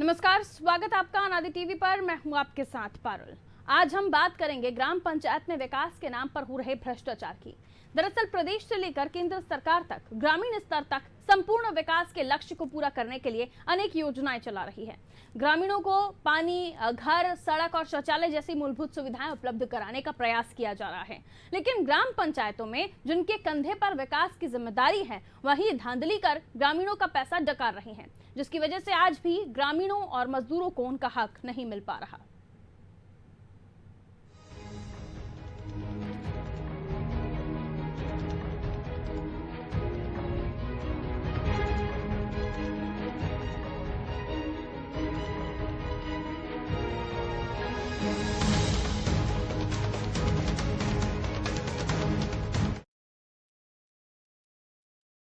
नमस्कार, स्वागत आपका अनादि टीवी पर। मैं हूं आपके साथ पारुल। आज हम बात करेंगे ग्राम पंचायत में विकास के नाम पर हो रहे भ्रष्टाचार की। दरअसल प्रदेश से लेकर केंद्र सरकार तक ग्रामीण स्तर तक संपूर्ण विकास के लक्ष्य को पूरा करने के लिए अनेक योजनाएं चला रही है। ग्रामीणों को पानी, घर, सड़क और शौचालय जैसी मूलभूत सुविधाएं उपलब्ध कराने का प्रयास किया जा रहा है। लेकिन ग्राम पंचायतों में जिनके कंधे पर विकास की जिम्मेदारी है, वही धांधली कर ग्रामीणों का पैसा डकार रही हैं, जिसकी वजह से आज भी ग्रामीणों और मजदूरों को उनका हक नहीं मिल पा रहा।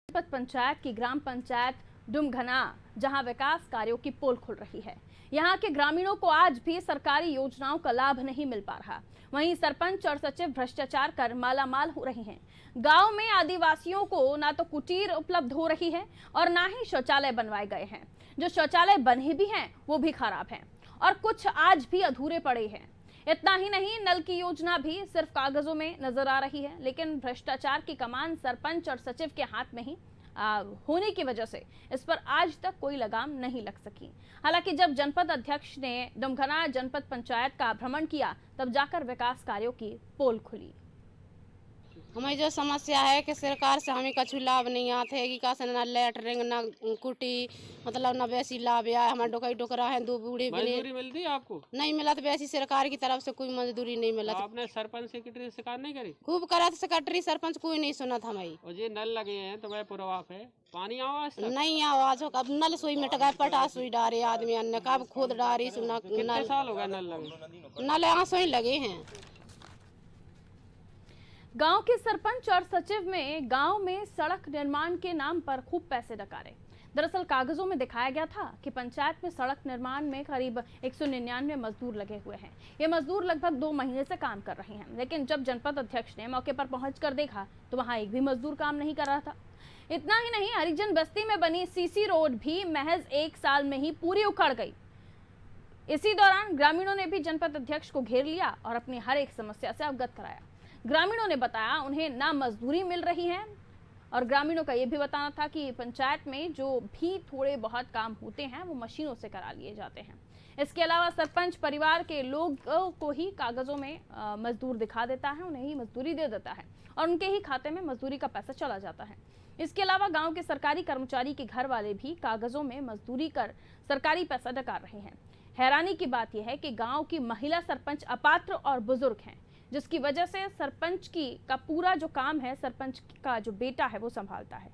जनपद पंचायत की ग्राम पंचायत डुमघना, जहां विकास कार्यों की पोल खुल रही है। यहां के ग्रामीणों को आज भी सरकारी योजनाओं का लाभ नहीं मिल पा रहा। वहीं सरपंच और सचिव भ्रष्टाचार कर मालामाल हो रहे हैं। गांव में आदिवासियों को ना तो कुटीर उपलब्ध हो रही है और ना ही शौचालय बनवाए गए हैं। जो शौचालय बने भी हैं वो भी खराब हैं और कुछ आज भी अधूरे पड़े हैं। इतना ही नहीं, नल की योजना भी सिर्फ कागजों में नजर आ रही है, लेकिन भ्रष्टाचार की कमान सरपंच और सचिव के हाथ में ही होने की वजह से इस पर आज तक कोई लगाम नहीं लग सकी। हालांकि जब जनपद अध्यक्ष ने डुमघना जनपद पंचायत का भ्रमण किया, तब जाकर विकास कार्यों की पोल खुली। हमें जो समस्या है कि सरकार से हमें कछु लाभ नहीं आते है कि का ना लेटरिंग ना कुटी, मतलब ना वैसी लाभ आया। हमारे डोकई डोकरा है, दो बूढ़े मजदूरी मिलती है आपको? नहीं मिला तो वैसी सरकार की तरफ से कोई मजदूरी नहीं मिला। तो आपने सरपंच सेक्रेटरी से शिकायत नहीं करी? खूब करा था सेक्रेटरी सरपंच, कोई नहीं सुना था हमारी। और ये नल लगे हैं तो मैं प्रभाव है, पानी आवाज तक? नहीं आवाज हो, कब नल सुई मिट गए, पटा सुई डारे आदमी अन्य कब खोद डारी सुना। कितने साल हो गए नल लगे? नल आंसू ही लगे हैं। गांव के सरपंच और सचिव में गांव में सड़क निर्माण के नाम पर खूब पैसे डकारे। दरअसल कागजों में दिखाया गया था कि पंचायत में सड़क निर्माण में करीब 199 मजदूर लगे हुए हैं। ये मजदूर लगभग 2 महीने से काम कर रहे हैं, लेकिन जब जनपद अध्यक्ष ने मौके पर पहुंचकर देखा तो वहां एक भी मजदूर काम नहीं कर रहा था। इतना ही नहीं, हरिजन बस्ती में बनी सीसी रोड भी महज 1 साल में ही पूरी उखड़ गई। इसी दौरान ग्रामीणों ने भी जनपद अध्यक्ष को घेर लिया और अपनी हर एक समस्या से अवगत कराया। ग्रामीणों ने बताया उन्हें ना मजदूरी मिल रही है और ग्रामीणों का यह भी बताना था कि पंचायत में जो भी थोड़े बहुत काम होते हैं वो मशीनों से करा लिए जाते हैं। इसके अलावा सरपंच परिवार के लोगों को ही कागजों में मजदूर दिखा देता है, उन्हें ही मजदूरी दे देता है और उनके ही खाते में मजदूरी का पैसा चला जाता है। इसके अलावा गांव के सरकारी कर्मचारी के घर वाले भी कागजों में मजदूरी कर सरकारी पैसा डकार रहे हैं। हैरानी की बात यह है कि गांव की महिला सरपंच अपात्र और बुजुर्ग हैं, जिसकी वजह से सरपंच का पूरा जो काम है सरपंच का जो बेटा है वो संभालता है।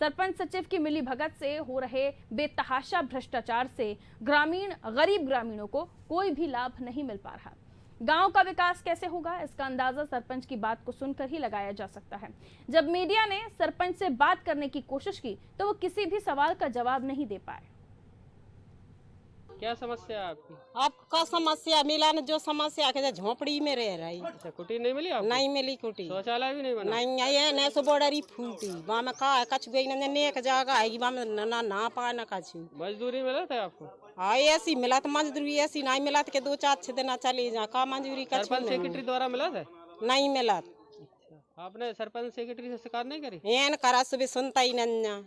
सरपंच सचिव की मिली भगत से हो रहे बेतहाशा भ्रष्टाचार से गरीब ग्रामीणों को कोई भी लाभ नहीं मिल पा रहा। गांव का विकास कैसे होगा, इसका अंदाजा सरपंच की बात को सुनकर ही लगाया जा सकता है। जब मीडिया ने सरपंच से बात करने की कोशिश की तो वो किसी भी सवाल का जवाब नहीं दे पाए। क्या समस्या है आपकी? आपका समस्या मिला न, जो समस्या के झोपड़ी में रह रही। अच्छा, कुटी नहीं मिली आपको? नहीं मिली कुटी, शौचालय भी नहीं बना? नहीं आई है, न सुबोडरी फूटी वहाँ में का कछ गई न नेक जगह है वहाँ में ना ना पा न कछु। मजदूरी मिला था आपको? हाँ ऐसी मिला तो मजदूरी, ऐसी नहीं मिला तो के 2-4 दिन चले जा का मजदूरी कछु सरपंच सेक्रेटरी द्वारा मिला था? नहीं मिला। अच्छा, आपने सरपंच सेक्रेटरी से शिकायत नहीं करी? एन करा सुबह सुनता ही नहीं।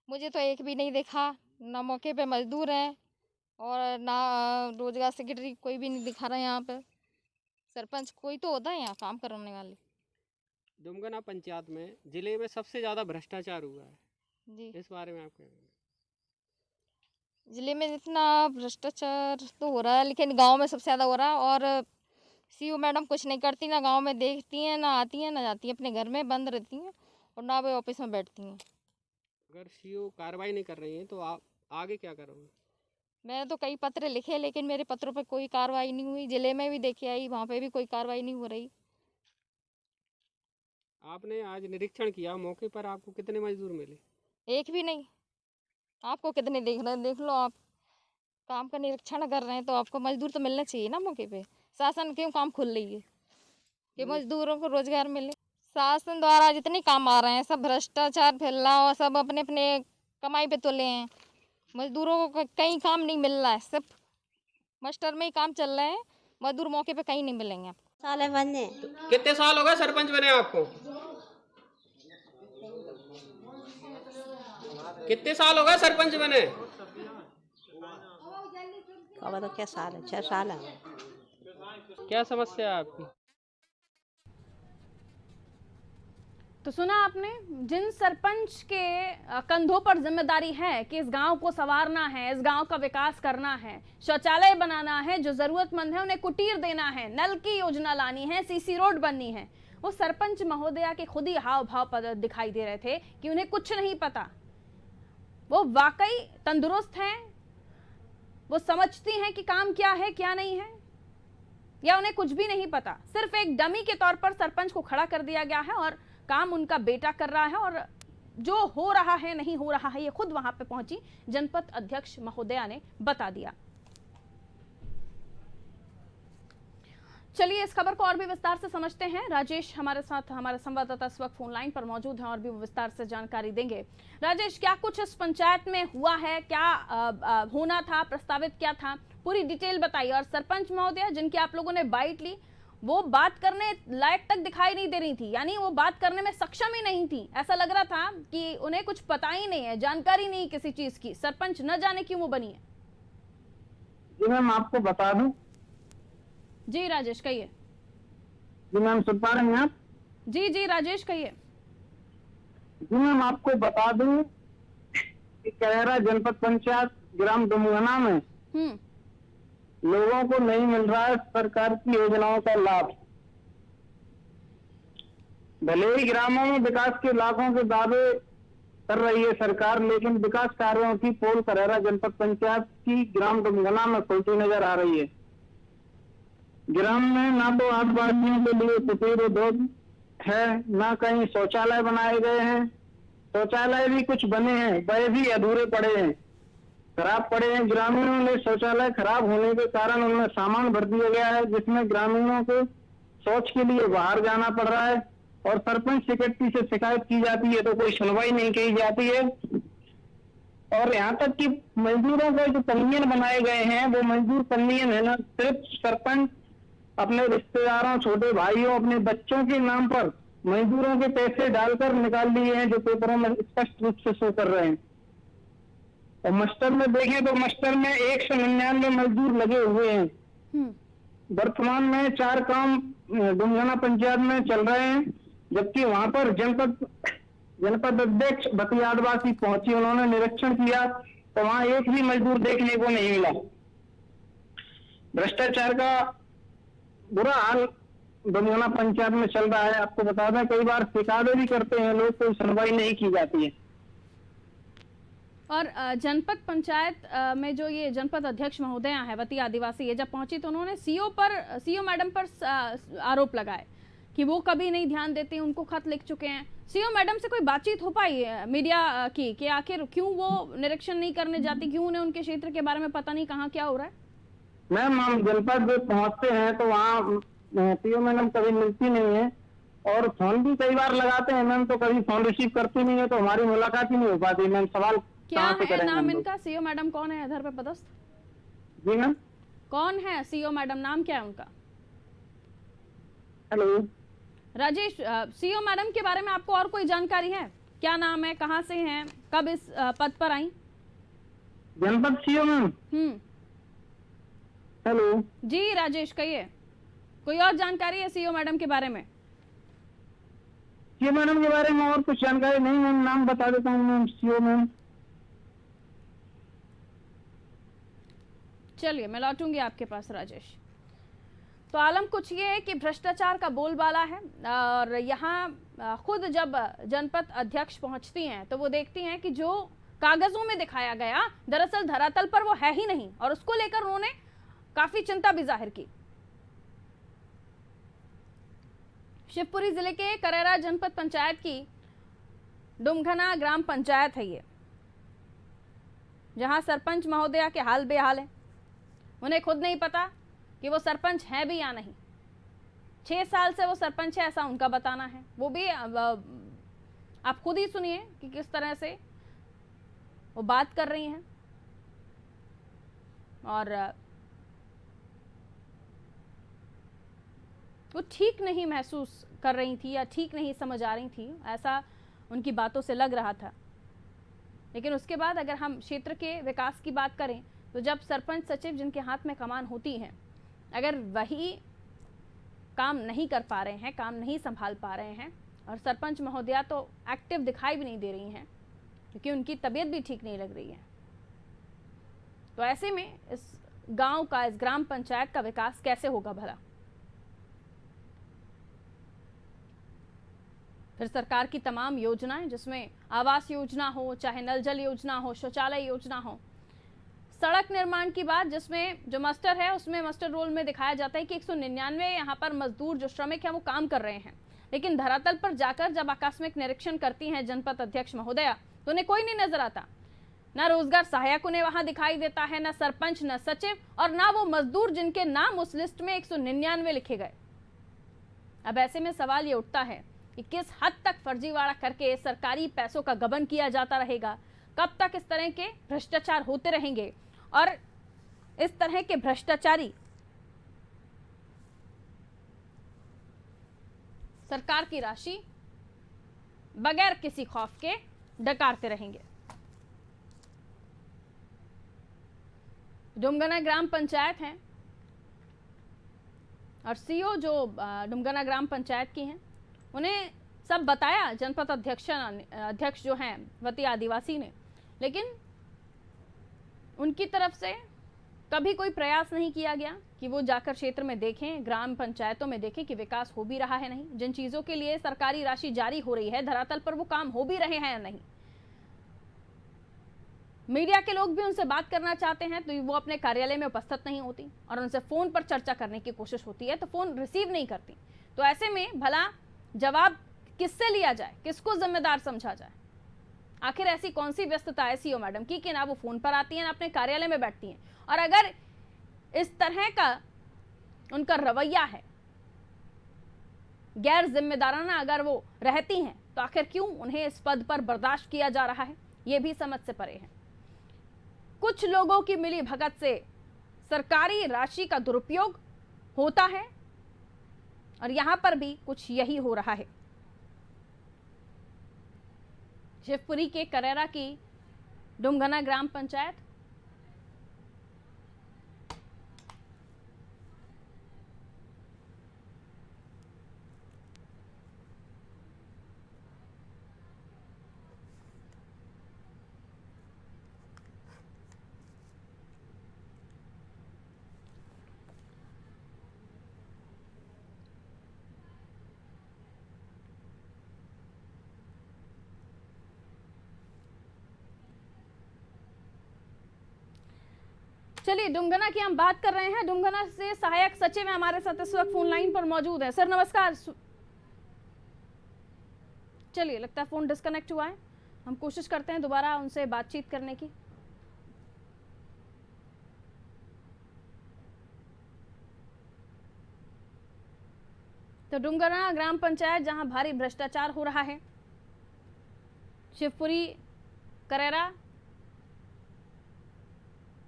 मुझे तो एक भी नहीं देखा, ना मौके पे मजदूर हैं और ना रोजगार सेक्रेटरी, कोई भी नहीं दिखा रहा है यहाँ पे। सरपंच कोई तो होता है यहाँ काम करने वाले। डुमघना पंचायत में जिले में सबसे ज्यादा भ्रष्टाचार हुआ है, जी, इस बारे में आप क्या कहेंगे? जिले में इतना भ्रष्टाचार तो हो रहा है, लेकिन गांव में सबसे ज़्यादा हो रहा है। और सीओ मैडम कुछ नहीं करती, ना गांव में देखती हैं, ना आती हैं, ना जाती हैं, अपने घर में बंद रहती हैं और ना वे ऑफिस में बैठती हैं। अगर सीओ कार्रवाई नहीं कर रही है तो आप आगे क्या करोगे? मैंने तो कई पत्र लिखे, लेकिन मेरे पत्रों पर कोई कार्रवाई नहीं हुई। जिले में भी देखे आई, वहाँ पे भी कोई कार्रवाई नहीं हो रही। आपने आज निरीक्षण किया, मौके पर आपको कितने मजदूर मिले? एक भी नहीं। आपको कितने देख रहे हैं, देख लो। आप काम का निरीक्षण कर रहे हैं तो आपको मजदूर तो मिलना चाहिए ना मौके पे। शासन क्यों काम खोल रही है कि मजदूरों को रोजगार मिले? शासन द्वारा जितने काम आ रहे हैं सब भ्रष्टाचार फैल रहा और सब अपने अपने कमाई पे तुले हैं। मजदूरों को कहीं काम नहीं मिल रहा है, सिर्फ मास्टर में ही काम चल रहे हैं, मजदूर मौके पे कहीं नहीं मिलेंगे। साले बने कितने साल हो गए सरपंच बने आपको? कितने साल हो गए सरपंच बने? खबर तो क्या साल है, 6 साल है। क्या समस्या है आपकी? तो सुना आपने, जिन सरपंच के कंधों पर जिम्मेदारी है कि इस गांव को संवारना है, इस गांव का विकास करना है, शौचालय बनाना है, जो जरूरतमंद है उन्हें कुटीर देना है, नल की योजना लानी है, सीसी रोड बननी है, वो सरपंच महोदया के खुद ही हाव भाव दिखाई दे रहे थे कि उन्हें कुछ नहीं पता। वो वाकई तंदुरुस्त हैं, वो समझती हैं कि काम क्या है क्या नहीं है, या उन्हें कुछ भी नहीं पता। सिर्फ एक डमी के तौर पर सरपंच को खड़ा कर दिया गया है और काम उनका बेटा कर रहा है, और जो हो रहा है नहीं हो रहा है ये खुद वहां पे पहुंची जनपद अध्यक्ष महोदया ने बता दिया। चलिए इस खबर को और भी विस्तार से समझते हैं। राजेश हमारे साथ, हमारे संवाददाता इस वक्त फोन लाइन पर मौजूद हैं और भी वो विस्तार से जानकारी देंगे। राजेश, क्या कुछ इस पंचायत में हुआ है, क्या होना था, प्रस्तावित क्या था, पूरी डिटेल बताइए। और सरपंच महोदया जिनकी आप लोगों ने बाइट ली, वो बात करने लायक तक दिखाई नहीं दे रही थी, यानी वो बात करने में सक्षम ही नहीं थी। ऐसा लग रहा था कि उन्हें कुछ पता ही नहीं है, जानकारी नहीं किसी चीज की। सरपंच न जाने क्यों वो बनी है। जी मैम, आपको बता दूं। जी राजेश कहिए। जी मैम, सुन पा रहे हैं आप? जी जी राजेश कहिए। जी मैम, आपको बता दूं कि करेरा जनपद पंचायत ग्राम डुमगना में लोगों को नहीं मिल रहा है सरकार की योजनाओं का लाभ। भले ही ग्रामों में विकास के लाभों के दावे कर रही है सरकार, लेकिन विकास कार्यों की पोल करेरा जनपद पंचायत की ग्राम डुमगना में खुलती नजर आ रही है। ग्राम में ना तो आदिवासियों के लिए कुटीर उद्योग है, ना कहीं शौचालय बनाए गए हैं। शौचालय भी कुछ बने हैं, वह भी अधूरे पड़े हैं, खराब पड़े हैं। ग्रामीणों ने शौचालय खराब होने के कारण उनमें सामान भर दिया गया है, जिसमें ग्रामीणों को शौच के लिए बाहर जाना पड़ रहा है। और सरपंच सेक्रेटरी से शिकायत की जाती है तो कोई सुनवाई नहीं की जाती है। और यहाँ तक कि मजदूरों को जो पंजीयन बनाए गए हैं, वो मजदूर पंजीयन है ना, सिर्फ सरपंच अपने रिश्तेदारों, छोटे भाइयों, अपने बच्चों के नाम पर मजदूरों के पैसे डालकर निकाल लिए हैं, जो पेपरों में स्पष्ट रूप से शो कर रहे हैं। और मस्टर में देखें तो मस्टर में 199 मजदूर लगे हुए हैं। वर्तमान में 4 काम डुमगना पंचायत में चल रहे हैं, जबकि वहां पर जनपद अध्यक्ष बती आदिवासी पहुंची, उन्होंने निरीक्षण किया तो वहां एक भी मजदूर देखने को नहीं मिला। भ्रष्टाचार का बुरा हाल डुमगना पंचायत में चल रहा है। आपको बता दें, कई बार शिकायतें भी करते हैं लोग, कोई सुनवाई नहीं की जाती है। और जनपद पंचायत में जो ये जनपद अध्यक्ष महोदया है वती आदिवासी, ये जब पहुंची तो उन्होंने सीओ मैडम पर आरोप लगाए कि वो कभी नहीं ध्यान देती, उनको खत लिख चुके हैं। सीओ मैडम से कोई बातचीत हो पाई मीडिया की कि आखिर क्यों वो निरीक्षण नहीं करने जाती, क्यों उन्हें उनके क्षेत्र के बारे में पता नहीं कहाँ क्या हो रहा है? मैम, हम जनपद पहुंचते हैं तो वहाँ सीओ मैडम कभी मिलती नहीं है, और फोन भी कई बार लगाते हैं मैम, तो कभी फोन रिसीव करती नहीं है, तो हमारी मुलाकात ही नहीं हो पाती। मैम, सवाल क्या है नाम इनका? सीओ मैडम कौन है इधर पे पदस्थ? जी मैम, कौन है सीओ मैडम, नाम क्या है उनका? हेलो राजेश, सीओ मैडम के बारे में आपको और कोई जानकारी है? क्या नाम है, कहाँ से हैं, कब इस पद पर आई? जनपद सीओ मैम। हेलो जी राजेश कहिए, कोई और जानकारी है सीओ मैडम के बारे में? सीओ मैडम के बारे में और कुछ जानकारी नहीं मैम, नाम बता देता हूँ मैम, सीओ मैम। चलिए मैं लौटूंगी आपके पास राजेश। तो आलम कुछ ये है कि भ्रष्टाचार का बोलबाला है, और यहाँ खुद जब जनपद अध्यक्ष पहुंचती हैं तो वो देखती हैं कि जो कागजों में दिखाया गया दरअसल धरातल पर वो है ही नहीं, और उसको लेकर उन्होंने काफी चिंता भी जाहिर की। शिवपुरी जिले के करेरा जनपद पंचायत की डुमगना ग्राम पंचायत है ये, जहां सरपंच महोदया के हाल बेहाल है। उन्हें खुद नहीं पता कि वो सरपंच है भी या नहीं। 6 साल से वो सरपंच है ऐसा उनका बताना है। वो भी आप खुद ही सुनिए कि किस तरह से वो बात कर रही हैं। और वो ठीक नहीं महसूस कर रही थी या ठीक नहीं समझ आ रही थी, ऐसा उनकी बातों से लग रहा था। लेकिन उसके बाद अगर हम क्षेत्र के विकास की बात करें तो जब सरपंच सचिव जिनके हाथ में कमान होती है, अगर वही काम नहीं कर पा रहे हैं, काम नहीं संभाल पा रहे हैं, और सरपंच महोदया तो एक्टिव दिखाई भी नहीं दे रही हैं क्योंकि उनकी तबीयत भी ठीक नहीं लग रही है, तो ऐसे में इस गांव का, इस ग्राम पंचायत का विकास कैसे होगा भला? फिर सरकार की तमाम योजनाएं, जिसमें आवास योजना हो, चाहे नल जल योजना हो, शौचालय योजना हो, सड़क निर्माण की बात, जिसमें जो मास्टर है उसमें मास्टर रोल में दिखाया जाता है कि 199 यहाँ पर मजदूर जो श्रमिक हैं वो काम कर रहे हैं, लेकिन धरातल पर जाकर जब आकस्मिक निरीक्षण करती हैं जनपद अध्यक्ष महोदया तो उन्हें कोई नहीं नजर आता। ना रोजगार सहायक उन्हें वहां दिखाई देता है, ना सरपंच, ना सचिव, और ना वो मजदूर जिनके नाम उस लिस्ट में 199 लिखे गए। अब ऐसे में सवाल ये उठता है कि किस हद तक फर्जीवाड़ा करके सरकारी पैसों का गबन किया जाता रहेगा, कब तक इस तरह के भ्रष्टाचार होते रहेंगे, और इस तरह के भ्रष्टाचारी सरकार की राशि बगैर किसी खौफ के डकारते रहेंगे। डुमगना ग्राम पंचायत है और सीओ जो डुमगना ग्राम पंचायत की हैं, उन्हें सब बताया जनपद अध्यक्ष जो हैं वती आदिवासी ने, लेकिन उनकी तरफ से कभी कोई प्रयास नहीं किया गया कि वो जाकर क्षेत्र में देखें, ग्राम पंचायतों में देखें कि विकास हो भी रहा है नहीं, जिन चीजों के लिए सरकारी राशि जारी हो रही है धरातल पर वो काम हो भी रहे हैं या नहीं। मीडिया के लोग भी उनसे बात करना चाहते हैं तो वो अपने कार्यालय में उपस्थित नहीं होती और उनसे फोन पर चर्चा करने की कोशिश होती है तो फोन रिसीव नहीं करती। तो ऐसे में भला जवाब किससे लिया जाए, किसको जिम्मेदार समझा जाए? आखिर ऐसी कौन सी व्यस्तता है सीओ मैडम की कि ना वो फोन पर आती हैं ना अपने कार्यालय में बैठती हैं? और अगर इस तरह का उनका रवैया है, गैर जिम्मेदाराना अगर वो रहती हैं, तो आखिर क्यों उन्हें इस पद पर बर्दाश्त किया जा रहा है, ये भी समझ से परे है। कुछ लोगों की मिली भगत से सरकारी राशि का दुरुपयोग होता है और यहां पर भी कुछ यही हो रहा है। शिवपुरी के करेरा की डुमगना ग्राम पंचायत चलिए डुमगना की हम बात कर रहे हैं। डुमगना से सहायक सचिव हमारे साथ इस वक्त फोन लाइन पर मौजूद है। सर नमस्कार। चलिए लगता है फोन डिस्कनेक्ट हुआ है, हम कोशिश करते हैं दोबारा उनसे बातचीत करने की। तो डुमगना ग्राम पंचायत जहां भारी भ्रष्टाचार हो रहा है, शिवपुरी करेरा,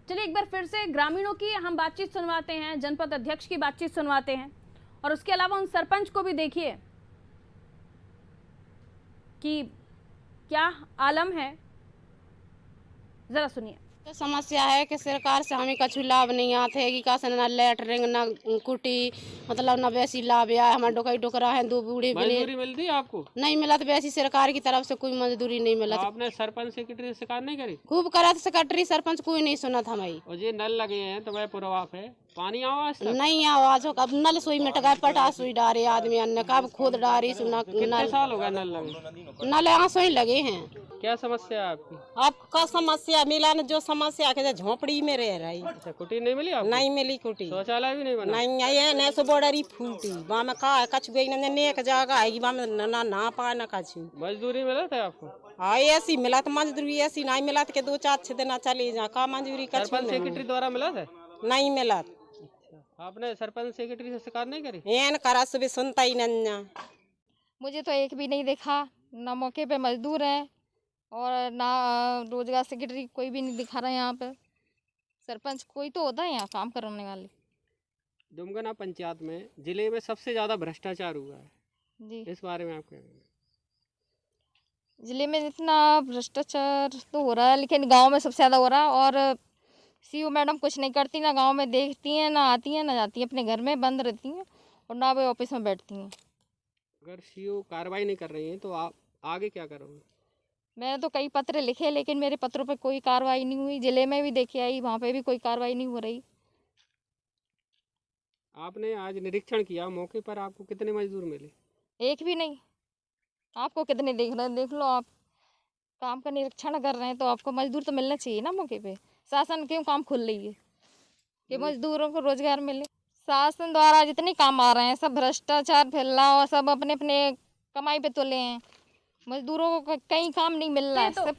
चलिए एक बार फिर से ग्रामीणों की हम बातचीत सुनवाते हैं, जनपद अध्यक्ष की बातचीत सुनवाते हैं और उसके अलावा उन सरपंच को भी देखिए कि क्या आलम है, जरा सुनिए। तो समस्या है कि सरकार से हमें कछु लाभ नहीं आते है कि का से ना लेटरिंग ना कुटी, मतलब ना वैसी लाभ या हमारे डोकई डोकरा है, दो बूढ़े मजदूरी मिलती है आपको? नहीं मिला, तो वैसी सरकार की तरफ से कोई मजदूरी नहीं मिला। आपने सरपंच सेक्रेटरी से शिकायत नहीं करी? खूब करा था सेक्रेटरी, सरपंच कोई नहीं सुना था भाई। और ये नल लगे हैं तो वह पुरवाफ है, पानी आवाज नहीं आवाज हो, कब नल सुई मिट गए, पटा सुई डारे आदमी अन्य कब खोद डारी सुना। कितने साल हो गए नल लगे? नल यहाँ सुई लगे हैं। क्या समस्या है आपकी? आपका समस्या मिला न, जो समस्या के झोपड़ी में रह रही। अच्छा, कुटी नहीं मिली आपको? नहीं मिली कुटी, शौचालय भी नहीं बना? नहीं आई ने सो बॉर्डरी फूटी वहाँ में का कछ गई न नेक जगह है वहाँ में ना पा न कछु। मजदूरी मिला था आपको? हाँ ऐसी मिला तो मजदूरी, ऐसी नहीं मिला तो के 2-4 दिन चली जा का मजदूरी कछु सरपंच सेक्रेटरी द्वारा मिला था? नहीं मिला। आपने सरपंच सेक्रेटरी से शिकायत नहीं करी? एन करा सुबह सुनता ही नहीं। मुझे तो एक भी नहीं देखा, ना मौके पे मजदूर है और ना रोजगार सेक्रेटरी, कोई भी नहीं दिखा रहा है यहाँ पे। सरपंच कोई तो होता है यहाँ काम करने वाले। दुमगना पंचायत में जिले में सबसे ज़्यादा भ्रष्टाचार हुआ है, जी, इस बारे में आप क्या कहेंगे? जिले में इतना भ्रष्टाचार तो हो रहा है, लेकिन गांव में सबसे ज़्यादा हो रहा है। और सीओ मैडम कुछ नहीं करती, ना गांव में देखती हैं, ना आती हैं, ना जाती हैं, अपने घर में बंद रहती हैं और ना वे ऑफिस में बैठती हैं। अगर सीओ कार्रवाई नहीं कर रही हैं तो आप आगे क्या करोगे? मैंने तो कई पत्र लिखे, लेकिन मेरे पत्रों पे कोई कार्रवाई नहीं हुई। जिले में भी देखे आई, वहाँ पे भी कोई कार्रवाई नहीं हो रही। आपने आज निरीक्षण किया, मौके पर आपको कितने मजदूर मिले? एक भी नहीं। आपको कितने देख रहे हैं, देख लो। आप काम का निरीक्षण कर रहे हैं तो आपको मजदूर तो मिलना चाहिए ना मौके पे। शासन क्यों काम खोल रही है कि मजदूरों को रोजगार मिले? शासन द्वारा जितने काम आ रहे हैं सब भ्रष्टाचार फैल रहा है और सब अपने अपने कमाई पे तुले हैं। मजदूरों को कहीं काम नहीं मिल रहा है। सब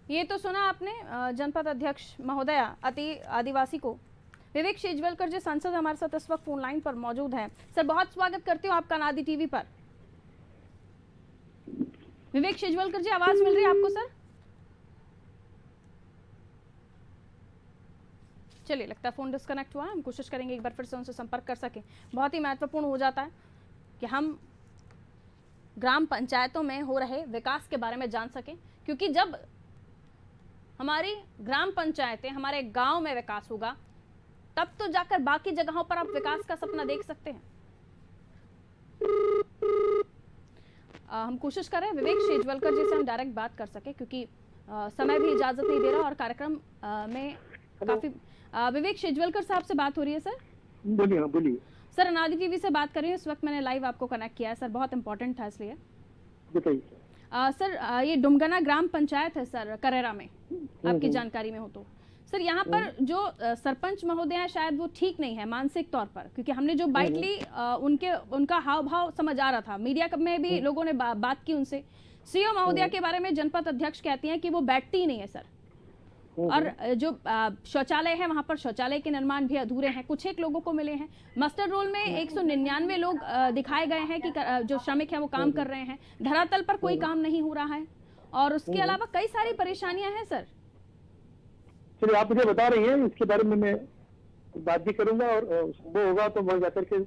ये तो सुना आपने जनपद अध्यक्ष महोदया अति आदिवासी को। विवेक शेजवलकर जी सांसद हमारे साथ इस वक्त फोन लाइन पर मौजूद हैं। सर, बहुत स्वागत करती हूँ आपका नादी टीवी पर। विवेक शेजवलकर जी, आवाज मिल रही है आपको सर? चलिए, लगता है फोन डिस्कनेक्ट हुआ। हम कोशिश करेंगे एक बार फिर से उनसे संपर्क कर सकें। बहुत ही महत्वपूर्ण हो जाता है कि हम ग्राम पंचायतों में हो रहे विकास के बारे में जान सकें, क्योंकि जब हमारी ग्राम पंचायतें, हमारे गांव में विकास होगा, तब तो जाकर बाकी जगहों पर आप विकास का सपना देख सकते हैं। हम कोशिश करें विवेक शेजवलकर जी से हम डायरेक्ट बात कर सके, क्योंकि समय भी इजाजत नहीं दे रहा और कार्यक्रम में काफी विवेक शेजवलकर साहब से बात हो रही है। सर बोलिए। हाँ बोलिए सर, नादी टीवी से बात कर रही हूँ इस वक्त। मैंने लाइव आपको कनेक्ट किया है सर, बहुत इंपॉर्टेंट था इसलिए। बताइए। सर, ये डुमगना ग्राम पंचायत है सर, करेरा में, आपकी जानकारी में हो तो। सर, यहाँ पर जो सरपंच महोदय हैं शायद वो ठीक नहीं है मानसिक तौर पर, क्योंकि हमने जो बाइट ली उनका हाव भाव समझ आ रहा था। मीडिया में भी लोगों ने बात की उनसे। सीओ महोदया के बारे में जनपद अध्यक्ष कहती हैं कि वो बैठती ही नहीं है सर। और जो शौचालय है वहाँ पर शौचालय के निर्माण भी अधूरे हैं, कुछ एक लोगों को मिले हैं। मस्टर रोल में 199 लोग दिखाए गए हैं कि जो श्रमिक हैं वो काम कर रहे हैं। धरातल पर कोई काम नहीं हो रहा है और उसके अलावा कई सारी परेशानियां हैं सर। चलिए, आप मुझे बता रही हैं, इसके बारे में मैं बात भी करूंगा और वो होगा तो वहाँ जाकर के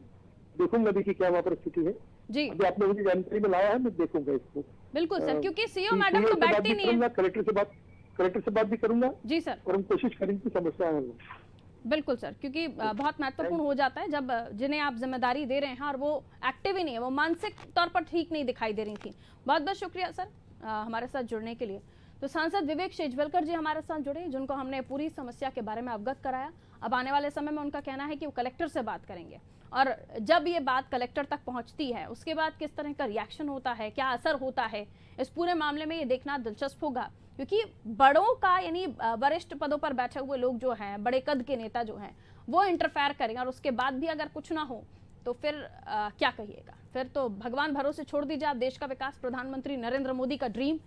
देखूंगा भी कि क्या वहाँ पर स्थिति है जी। अभी आपने मुझे जानकारी में लाया है, मैं देखूंगा इसको। बिल्कुल सर, क्योंकि सीओ मैडम तो बैठती नहीं है। कलेक्टर से बात भी करूंगा जी सर, और हम कोशिश करेंगे कि समस्या हल हो। बिल्कुल सर, क्योंकि बहुत महत्वपूर्ण हो जाता है जब जिन्हें आप जिम्मेदारी दे रहे हैं और वो एक्टिव ही नहीं है, वो मानसिक तौर पर ठीक नहीं दिखाई दे रही थी। बहुत बहुत शुक्रिया सर हमारे साथ जुड़ने के लिए। तो सांसद विवेक शेजवलकर जी हमारे साथ जुड़े, जिनको हमने पूरी समस्या के बारे में अवगत कराया। अब आने वाले समय में उनका कहना है कि वो कलेक्टर से बात करेंगे और जब ये बात कलेक्टर तक पहुंचती है उसके बाद किस तरह का रिएक्शन होता है, क्या असर होता है इस पूरे मामले में, ये देखना दिलचस्प होगा। क्योंकि बड़ों का यानी वरिष्ठ पदों पर बैठे हुए लोग जो हैं, बड़े कद के नेता जो हैं, वो इंटरफेयर करेंगे और उसके बाद भी अगर कुछ ना हो तो फिर क्या कहिएगा। फिर तो भगवान भरोसे छोड़ दीजिए आप देश का विकास। प्रधानमंत्री नरेंद्र मोदी का ड्रीम,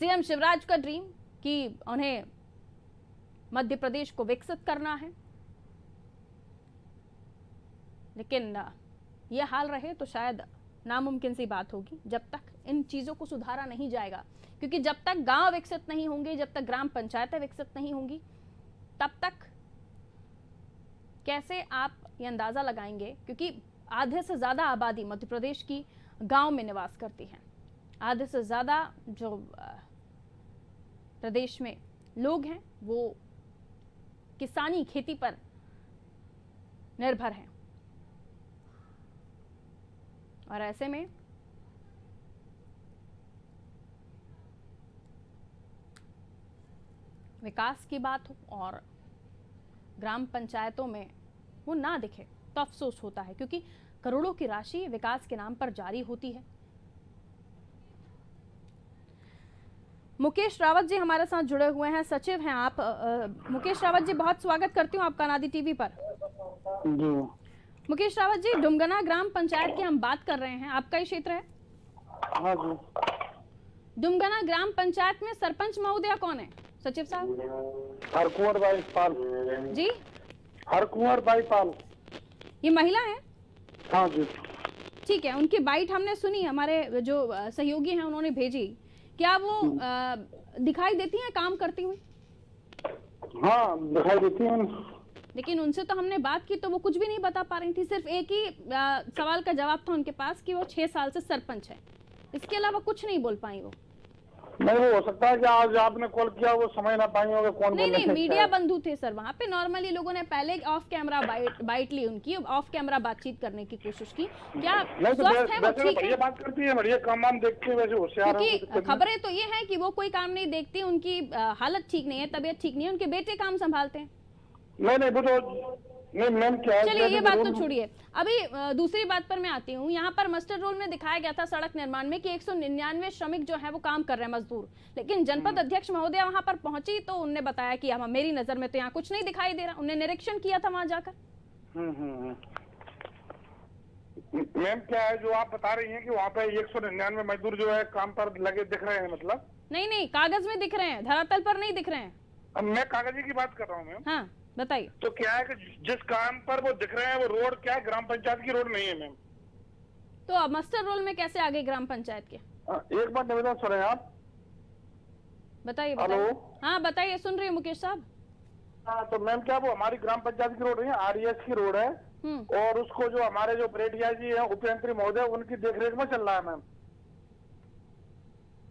सीएम शिवराज का ड्रीम कि उन्हें मध्य प्रदेश को विकसित करना है, लेकिन ये हाल रहे तो शायद नामुमकिन सी बात होगी जब तक इन चीज़ों को सुधारा नहीं जाएगा। क्योंकि जब तक गांव विकसित नहीं होंगे, जब तक ग्राम पंचायतें विकसित नहीं होंगी, तब तक कैसे आप ये अंदाज़ा लगाएंगे, क्योंकि आधे से ज़्यादा आबादी मध्य प्रदेश की गांव में निवास करती है। आधे से ज़्यादा जो प्रदेश में लोग हैं वो किसानी खेती पर निर्भर हैं और ऐसे में विकास की बात हो और ग्राम पंचायतों में वो ना दिखे तो अफसोस होता है, क्योंकि करोड़ों की राशि विकास के नाम पर जारी होती है। मुकेश रावत जी हमारे साथ जुड़े हुए हैं, सचिव हैं आप। मुकेश रावत जी, बहुत स्वागत करती हूँ आपका नादी टीवी पर। मुकेश रावत जी, डुमगना ग्राम पंचायत की हम बात कर रहे हैं, आपका ही क्षेत्र है। हाँ जी। डुमगना ग्राम पंचायत में सरपंच महोदया कौन है सचिव साहब? हरकुंवर बाई पाल जी। हरकुंवर बाई पाल, ये महिला है? हाँ जी। ठीक है, उनकी बाइट हमने सुनी, हमारे जो सहयोगी हैं उन्होंने भेजी। क्या वो दिखाई देती हैं काम करती हुई? हाँ दिखाई देती हैं। लेकिन उनसे तो हमने बात की तो वो कुछ भी नहीं बता पा रही थी। सिर्फ एक ही सवाल का जवाब था उनके पास कि वो 6 साल से सरपंच है, इसके अलावा कुछ नहीं बोल पाई वो। नहीं, वो हो सकता है कि आज आपने कॉल किया वो समझ ना पाई होगा कौन नहीं बोलने नहीं, से मीडिया है। बंधु थे सर वहाँ पे। नॉर्मली लोगों ने पहले ऑफ कैमरा बाइट ली उनकी, ऑफ कैमरा बातचीत करने की कोशिश की। क्या नहीं तो स्वस्थ है वो? वैसे तो ठीक बढ़िया है, बात करती है, बढ़िया काम वाम देखती है, वैसे होशियार है। क्योंकि खबरें तो ये है कि वो कोई काम नहीं देखती, उनकी हालत ठीक नहीं है, तबीयत ठीक नहीं है, उनके बेटे काम संभालते हैं। नहीं नहीं, वो तो नहीं मैम क्या है, चलिए ये बात तो जरूर- छोड़िए। अभी दूसरी बात पर मैं आती हूँ। यहाँ पर मास्टर रोल में दिखाया गया था सड़क निर्माण में कि 199 श्रमिक जो है वो काम कर रहे हैं, मजदूर। लेकिन जनपद अध्यक्ष महोदया वहां पर पहुंची तो उनने बताया कि मेरी नजर में तो यहाँ कुछ नहीं दिखाई दे रहा। उन्हें निरीक्षण किया था वहां जाकर। मैम क्या है जो आप बता रही हैं कि वहाँ पे 199 मजदूर जो है काम पर लगे दिख रहे हैं, मतलब? नहीं नहीं, कागज में दिख रहे हैं, धरातल पर नहीं दिख रहे हैं। अब मैं कागजी की बात कर रहा हूँ मैम। हाँ बताइए। तो क्या है कि जिस काम पर वो दिख रहे हैं वो रोड क्या है, ग्राम पंचायत की रोड नहीं है मैम। तो अब मास्टर रोल में कैसे आ गए ग्राम पंचायत के? एक बार निवेदन सुने आप। बताइए हेलो। बताइए। हाँ बताइए, सुन रही हूँ मुकेश साहब। हाँ तो मैम क्या वो हमारी ग्राम पंचायत की रोड नहीं है, RES की रोड है। और उसको जो हमारे जो ब्रेडिया जी है उपयंत्री महोदय, उनकी देखरेख में चल रहा है मैम।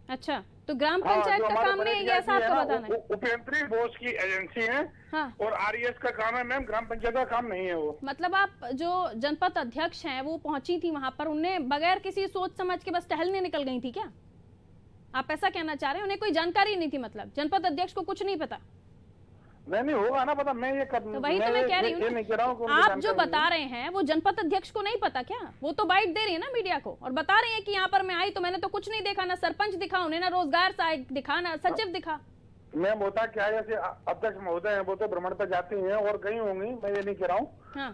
अच्छा, तो ग्राम हाँ, पंचायत जो का हमारे काम नहीं है, ब्रेडिया ऐसा जी है आपको ना, बताना है? उपयंत्री बोस की एजेंसी है। हाँ। और RES का काम है मैम, ग्राम पंचायत का काम नहीं है वो। मतलब आप जो जनपद अध्यक्ष हैं वो पहुंची थी वहां पर, उन्हें बगैर किसी सोच समझ के बस टहलने निकल गई थी क्या? आप ऐसा कहना चाह रहे हैं? उन्हें कोई जानकारी नहीं थी, मतलब जनपद अध्यक्ष को कुछ नहीं पता? नहीं होगा ना पता, मैं ये कर तो वही तो मैं कह रही हूँ नहीं कह रहा हूँ कि उनकी आप जो जानकारी बता रहे हैं वो जनपद अध्यक्ष को नहीं पता क्या? वो तो बाइट दे रही है ना मीडिया को और बता रही है कि यहाँ पर मैं आई तो मैंने तो कुछ नहीं देखा, ना सरपंच दिखा उन्हें, ना रोजगार सहायक दिखा, ना सचिव दिखा। मैम होता क्या है, जैसे अध्यक्ष महोदय हैं वो तो भ्रमण पर जाती हैं और गई होंगी, मैं ये नहीं कह रहा हूँ। हाँ।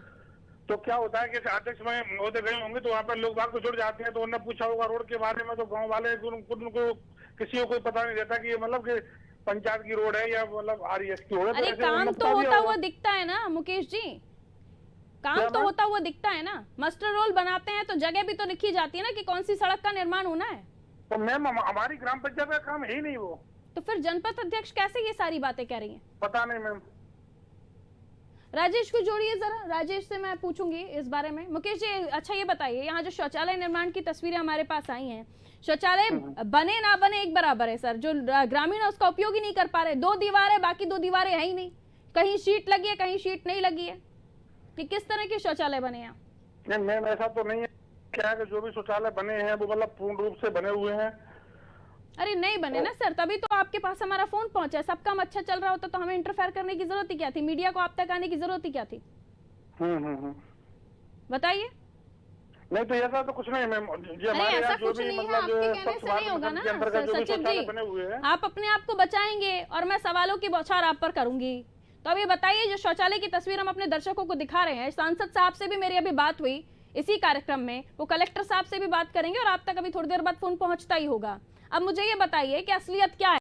तो क्या होता है कि अध्यक्ष महोदय गई होंगी तो वहाँ पर लोग बाग तो जुड़ जाते हैं, तो उन्होंने पूछा होगा रोड के बारे में, तो गाँव वाले उनको किसी को कोई पता नहीं रहता कि ये मतलब कि पंचायत की रोड है या मतलब RES की रोड है। अरे काम तो होता हुआ दिखता है ना मुकेश जी, काम तो होता हुआ दिखता है ना। मास्टर रोल बनाते हैं तो जगह भी तो लिखी जाती है ना कि कौन सी सड़क का निर्माण होना है। तो मैम हमारी ग्राम पंचायत का काम है ही नहीं वो। तो फिर जनपद अध्यक्ष कैसे ये सारी बातें कह रही हैं? पता नहीं मैम। राजेश को जोड़िए जरा, राजेश से मैं पूछूंगी इस बारे में। मुकेश जी अच्छा ये बताइए, यहाँ जो शौचालय निर्माण की तस्वीरें हमारे पास आई हैं, शौचालय बने ना बने एक बराबर है सर। जो ग्रामीण है उसका उपयोग ही नहीं कर पा रहे। 2 दीवार है, बाकी 2 दीवारें है ही नहीं, कहीं शीट लगी है कहीं शीट नहीं लगी है। कि किस तरह के शौचालय बने हैं? नहीं मैम ऐसा तो नहीं है। क्या है कि जो भी शौचालय बने हैं वो मतलब पूर्ण रूप से बने हुए हैं। अरे नहीं बने ना सर, तभी तो आपके पास हमारा फोन पहुंचा है। सब काम अच्छा चल रहा होता तो हमें इंटरफेयर करने की जरूरत ही क्या थी? मीडिया को आप तक आने की जरूरत ही क्या थी? नहीं बताइए। तो ऐसा तो कुछ नहीं मैम। अरे ऐसा कुछ नहीं है, आपके कहने से नहीं होगा ना सचिव जी। आप अपने आप को बचाएंगे और मैं सवालों की बौछार आप पर करूंगी। तो अब ये बताइए, जो शौचालय की तस्वीर हम अपने दर्शकों को दिखा रहे हैं, सांसद साहब से भी मेरी अभी बात हुई इसी कार्यक्रम में, वो कलेक्टर साहब से भी बात करेंगे और आप तक अभी थोड़ी देर बाद फोन पहुंचता ही होगा। अब मुझे ये बताइए कि असलियत क्या है?